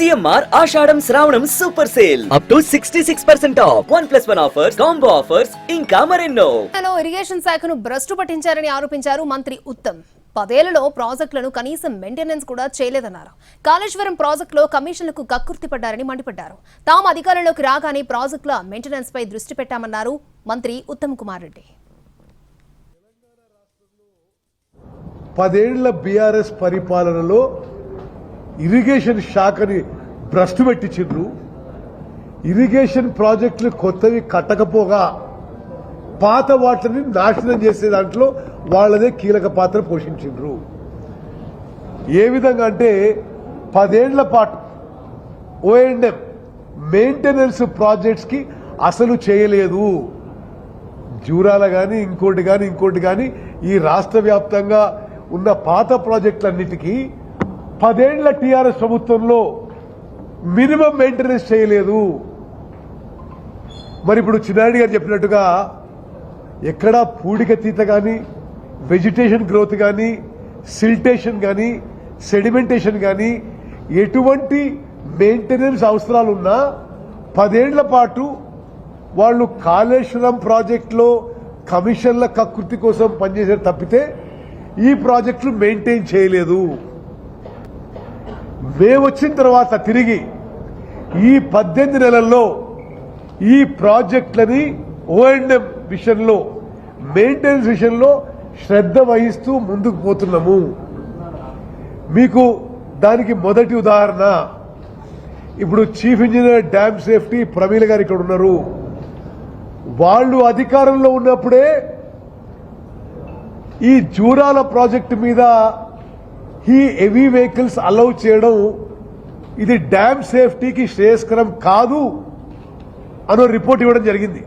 CMR ఆషాఢం శ్రావణం super sale up to 66% of 1+1 offers, combo offers ఇంకా మరెన్నో. ఇరిగేషన్ శాఖను భ్రష్టు పట్టించారని ఆరోపించారు మంత్రి ఉత్తమ్. 10 ఏళ్లలో ప్రాజెక్టులను కనీసం మెయింటెనెన్స్ కూడా చేయలేదన్నారు. కాళేశ్వరం ప్రాజెక్టులో కమిషన్లకు కక్కుర్తి పడ్డారని మండిపడ్డారు. తాము అధికారంలోకి రాగానే ప్రాజెక్టుల మెయింటెనెన్స్ పై దృష్టి పెట్టామన్నారు మంత్రి ఉత్తమ్ కుమార్ రెడ్డి. 10 ఏళ్ల బీఆర్ఎస్ పరిపాలనలో ఇరిగేషన్ శాఖని భ్రష్టు పెట్టించిండ్రు. ఇరిగేషన్ ప్రాజెక్టులు కొత్తవి కట్టకపోగా పాత వాటిని నాశనం చేసే దాంట్లో వాళ్ళదే కీలక పాత్ర పోషించిండ్రు. ఏ విధంగా అంటే 10 ఏళ్ల పాటు O&M మెయింటెనెన్స్ ప్రాజెక్ట్స్ కి అసలు చేయలేదు. జూరాల గాని ఇంకోటి గాని ఈ రాష్ట్ర వ్యాప్తంగా ఉన్న పాత ప్రాజెక్టులన్నిటికీ 10 ఏళ్ల టీఆర్ఎస్ ప్రభుత్వంలో మినిమం మెయింటెనెన్స్ చేయలేదు. మరి ఇప్పుడు చిన్నారెడ్డి గారు చెప్పినట్టుగా ఎక్కడా పూడికతీత కానీ, వెజిటేషన్ గ్రోత్ కానీ, సిల్టేషన్ కానీ, సెడిమెంటేషన్ కానీ ఎటువంటి మెయింటెనెన్స్ అవసరాలున్నా 10 ఏళ్ల పాటు వాళ్ళు కాళేశ్వరం ప్రాజెక్టులో కమిషన్ల కకృతి కోసం పనిచేసారు తప్పితే ఈ ప్రాజెక్టులు మెయింటైన్ చేయలేదు. మేము వచ్చిన తర్వాత తిరిగి ఈ 18 నెలల్లో ఈ ప్రాజెక్టులని O&M విషయంలో, మెయింటెనెన్స్ విషయంలో శ్రద్ధ వహిస్తూ ముందుకు పోతున్నాము. మీకు దానికి మొదటి ఉదాహరణ, ఇప్పుడు chief engineer dam safety Pramila గారు ఇక్కడ ఉన్నారు. వాళ్ళు అధికారంలో ఉన్నప్పుడే ఈ జూరాల ప్రాజెక్టు మీద ఈ హెవీ వెహికల్స్ అలౌ చేయడం ఇది డ్యామ్ సేఫ్టీకి శ్రేయస్కరం కాదు అనో రిపోర్ట్ ఇవ్వడం జరిగింది.